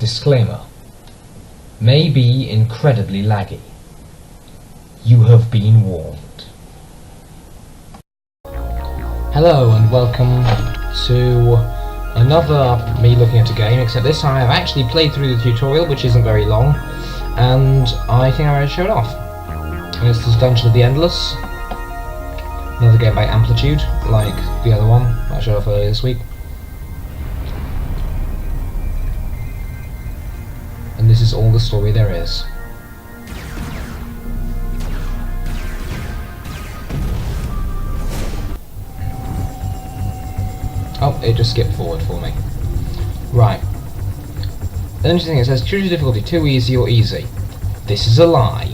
Disclaimer. May be incredibly laggy. You have been warned. Hello and welcome to another me looking at a game, except this time I've actually played through the tutorial, which isn't very long, and I think I'm ready to show it off. And it's this Dungeon of the Endless. Another game by Amplitude, like the other one I showed off earlier this week. And this is all the story there is. Oh, it just skipped forward for me. Right. The interesting thing, it says choose your difficulty, too easy or easy. This is a lie.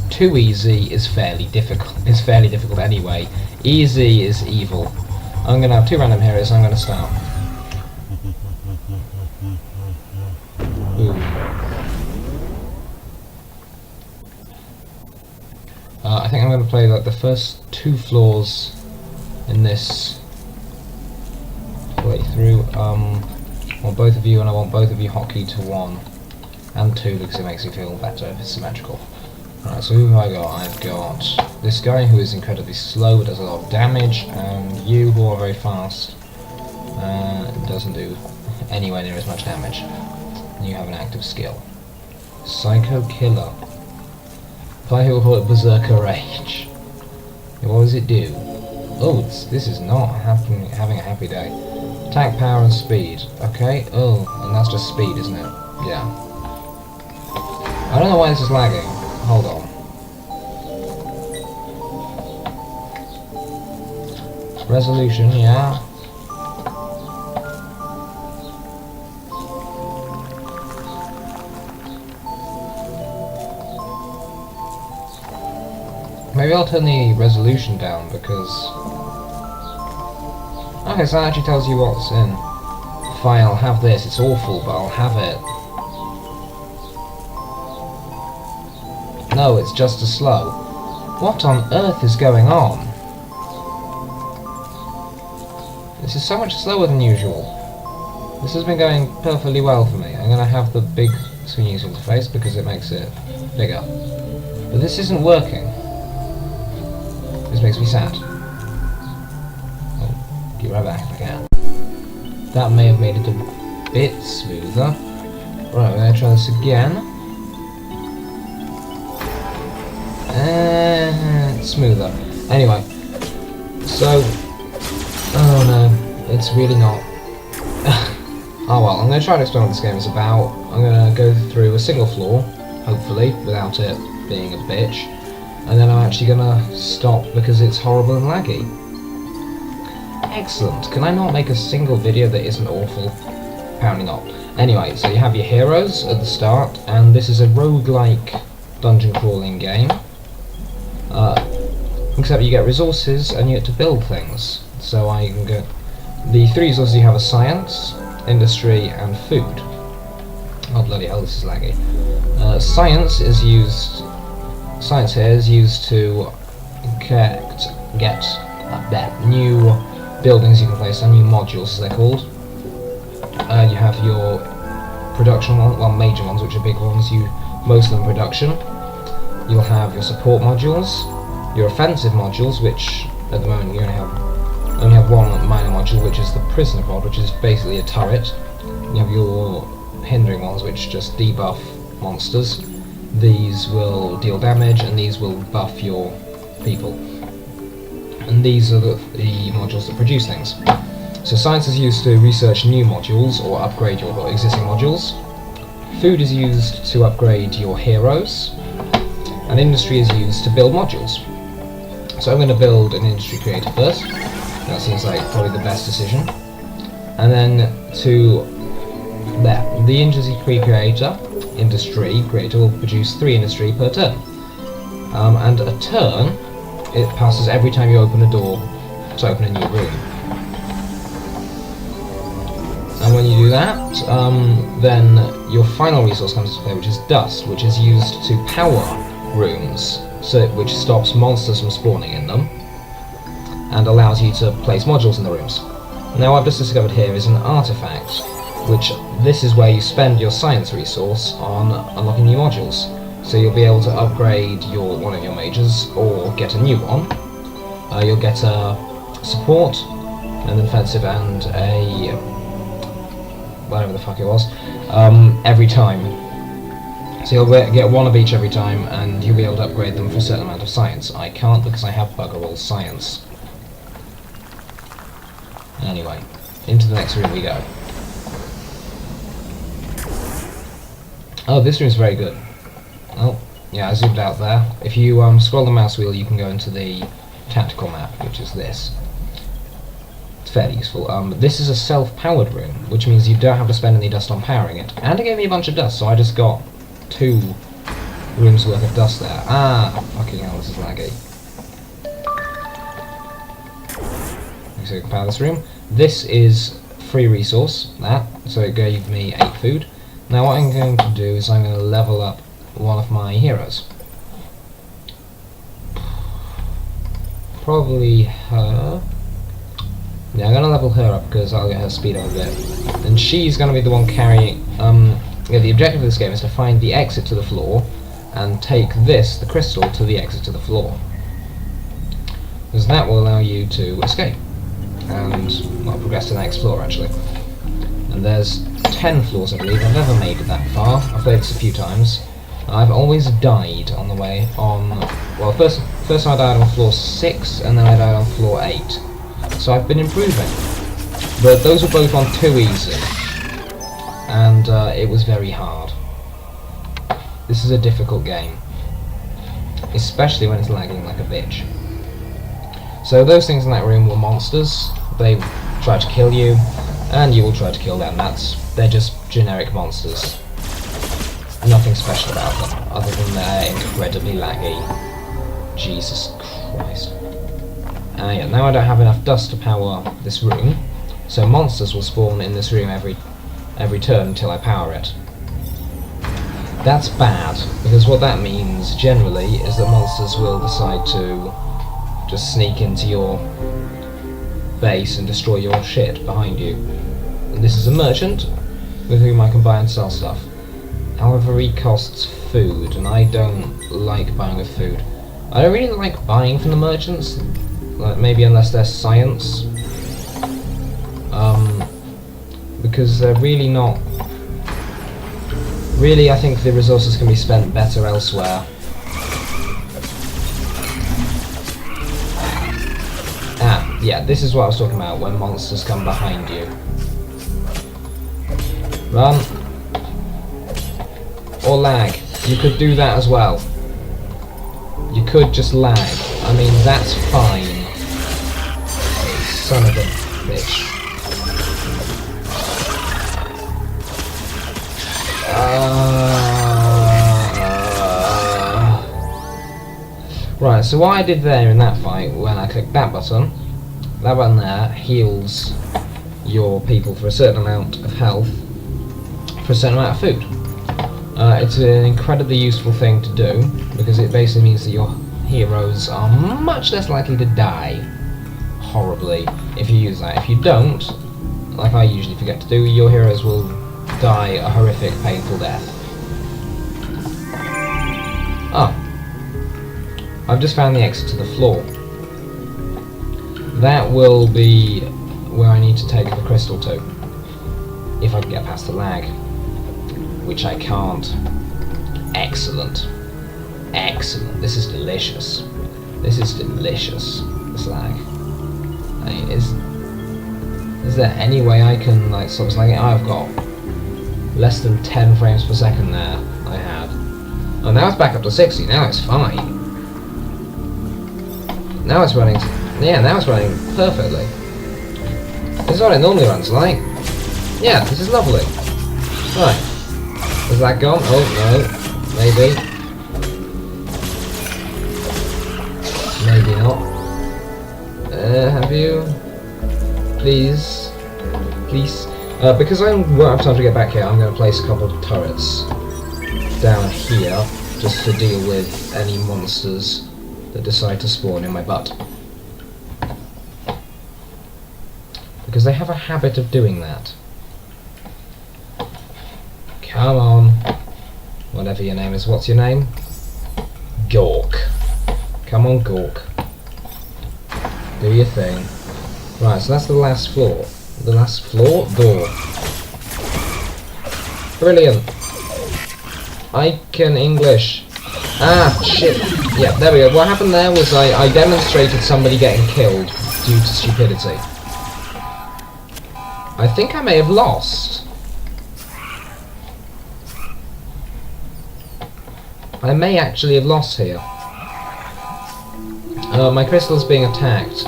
Too easy is fairly difficult. It's fairly difficult anyway. Easy is evil. I'm gonna have two random heroes. I'm gonna start. Ooh. I think I'm going to play like the first two floors in this playthrough. I want both of you, and I want both of you hotkey to 1 and 2 because it makes me feel better if it's symmetrical. Alright, so who have I got? I've got this guy who is incredibly slow, does a lot of damage, and you who are very fast. Doesn't do anywhere near as much damage. You have an active skill. Psycho Killer. Player will call it Berserker Rage. What does it do? Oh, this is not having a happy day. Attack, power, and speed. Okay. Oh, and that's just speed, isn't it? Yeah. I don't know why this is lagging. Hold on. Resolution, yeah. Maybe I'll turn the resolution down because... Okay, so that actually tells you what's in. Fine, I'll have this. It's awful, but I'll have it. No, it's just as slow. What on earth is going on? This is so much slower than usual. This has been going perfectly well for me. I'm going to have the big screen user interface because it makes it bigger. But this isn't working. This makes me sad. Oh, get right back if I can. That may have made it a bit smoother. Right, we're going to try this again. And smoother. Anyway, so... Oh no, it's really not. Oh well, I'm going to try and explain what this game is about. I'm going to go through a single floor, hopefully, without it being a bitch. And then I'm actually gonna stop because it's horrible and laggy. Excellent. Can I not make a single video that isn't awful? Apparently not. Anyway, so you have your heroes at the start, and this is a roguelike dungeon crawling game. Except you get resources and you get to build things. So I can go... The three resources you have are science, industry, and food. Oh bloody hell, this is laggy. Science here is used to get new buildings you can place on, new modules as they're called. You have your production ones, well, major ones, which are big ones, most of them production. You'll have your support modules, your offensive modules, which at the moment you only have one minor module, which is the prisoner pod, which is basically a turret. You have your hindering ones, which just debuff monsters. These will deal damage, and these will buff your people. And these are the modules that produce things. So science is used to research new modules or upgrade your existing modules. Food is used to upgrade your heroes. And industry is used to build modules. So I'm going to build an industry creator first. That seems like probably the best decision. And then the industry creator will produce 3 industry per turn. And a turn, it passes every time you open a door to open a new room. And when you do that, then your final resource comes into play, which is dust, which is used to power rooms, which stops monsters from spawning in them, and allows you to place modules in the rooms. Now what I've just discovered here is an artifact, which this is where you spend your science resource on unlocking new modules. So you'll be able to upgrade one of your majors or get a new one. You'll get a support, an offensive, and a whatever the fuck it was every time. So you'll get one of each every time, and you'll be able to upgrade them for a certain amount of science. I can't because I have bugger all science. Anyway, into the next room we go. Oh, this room's very good. Oh, yeah, I zoomed out there. If you scroll the mouse wheel, you can go into the tactical map, which is this. It's fairly useful. This is a self-powered room, which means you don't have to spend any dust on powering it. And it gave me a bunch of dust, so I just got 2 rooms worth of dust there. Ah, fucking hell, this is laggy. So you can power this room. This is free resource, so it gave me 8 food. Now what I'm going to do is I'm going to level up one of my heroes. Probably her. Yeah, I'm going to level her up because I'll get her speed up a bit. And she's going to be the one carrying... yeah, the objective of this game is to find the exit to the floor and take the crystal, to the exit to the floor. Because that will allow you to escape. And, well, progress to the next floor, actually. And there's 10 floors, I believe. I've never made it that far. I've played this a few times. I've always died on the way on... Well, first I died on floor 6, and then I died on floor 8. So I've been improving. But those were both on too easy. And it was very hard. This is a difficult game. Especially when it's lagging like a bitch. So those things in that room were monsters. They try to kill you, and you will try to kill them. They're just generic monsters. Nothing special about them, other than they're incredibly laggy. Jesus Christ. Yeah, now I don't have enough dust to power this room, so monsters will spawn in this room every turn until I power it. That's bad, because what that means generally is that monsters will decide to just sneak into your base and destroy your shit behind you. And this is a merchant with whom I can buy and sell stuff. However, he costs food, and I don't like buying with food. I don't really like buying from the merchants, like maybe unless they're science, because they're really not. Really, I think the resources can be spent better elsewhere. Ah, yeah, this is what I was talking about when monsters come behind you. Run. Or lag. You could do that as well. You could just lag. I mean, that's fine. Son of a bitch. Right, so what I did there in that fight, when I clicked that button there heals your people for a certain amount of health, for a certain amount of food. It's an incredibly useful thing to do, because it basically means that your heroes are much less likely to die horribly if you use that. If you don't, like I usually forget to do, your heroes will die a horrific, painful death. Oh. I've just found the exit to the floor. That will be where I need to take the crystal to, if I can get past the lag. Which I can't. Excellent. Excellent. This is delicious. This is delicious. This lag. I mean, is there any way I can like stop this lagging? I've got less than 10 frames per second there. I had. Oh, now it's back up to 60. Now it's fine. Now it's running. Yeah, now it's running perfectly. This is what it normally runs like. Yeah, this is lovely. Right. Is that gone? Oh, no. Maybe. Maybe not. Have you? Please. Please. Because I won't have time to get back here, I'm going to place a couple of turrets down here, just to deal with any monsters that decide to spawn in my butt. Because they have a habit of doing that. Come on. Whatever your name is. What's your name? Gork. Come on, Gork. Do your thing. Right, so that's the last floor. The last floor? Door. Brilliant. I can English. Ah, shit. Yeah, there we go. What happened there was I demonstrated somebody getting killed due to stupidity. I think I may have lost. I may actually have lost here. My crystal's being attacked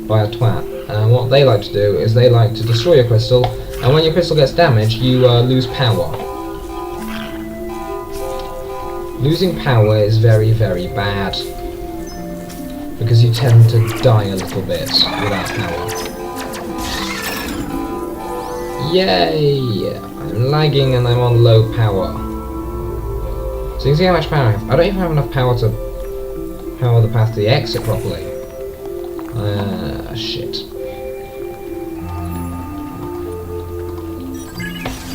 by a twat. And what they like to do is they like to destroy your crystal, and when your crystal gets damaged, you lose power. Losing power is very, very bad, because you tend to die a little bit without power. Yay! I'm lagging and I'm on low power. So you can see how much power I have. I don't even have enough power to power the path to the exit properly. Shit.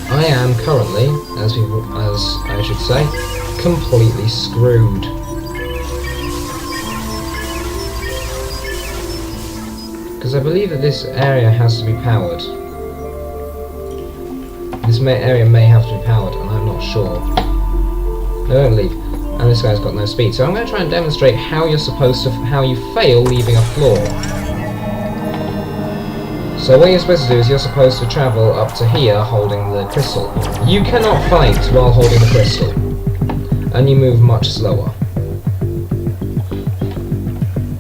I am currently, as I should say, completely screwed. Because I believe that this area has to be powered. This area may have to be powered, and I'm not sure. No, don't leave. And this guy's got no speed. So I'm going to try and demonstrate how you're supposed to, how you fail leaving a floor. So what you're supposed to do is you're supposed to travel up to here holding the crystal. You cannot fight while holding the crystal. And you move much slower.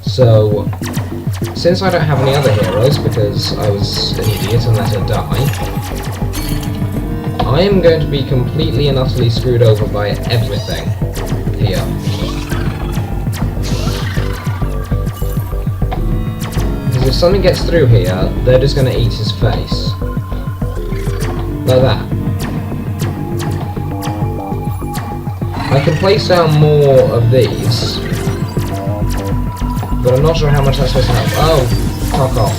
So, since I don't have any other heroes because I was an idiot and let her die, I am going to be completely and utterly screwed over by everything here. Because if something gets through here, they're just going to eat his face. Like that. I can place down more of these, but I'm not sure how much that's supposed to help. Oh, fuck off.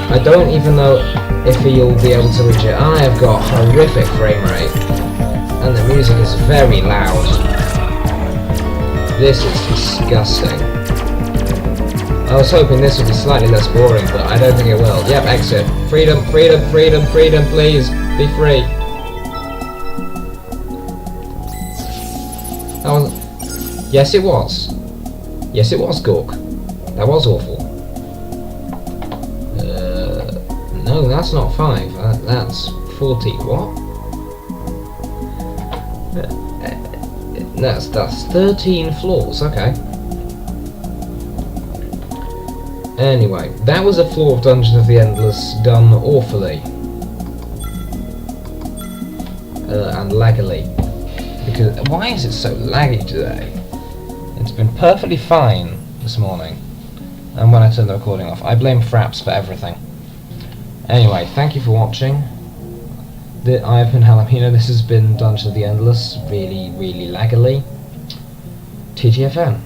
I don't even know if he'll be able to reach it. I have got horrific frame rate, and the music is very loud. This is disgusting. I was hoping this would be slightly less boring, but I don't think it will. Yep, exit. Freedom, freedom, freedom, freedom, please. Be free. That was... Yes, it was. Yes, it was, Gork. That was awful. No, that's not 5. That's 40. What? That's 13 floors. Okay. Anyway, that was a floor of Dungeon of the Endless done awfully. And laggily. Because why is it so laggy today? It's been perfectly fine this morning. And when I turned the recording off, I blame Fraps for everything. Anyway, thank you for watching. I've been Hallamino, this has been Dungeon of the Endless, really, really laggily. TTFN.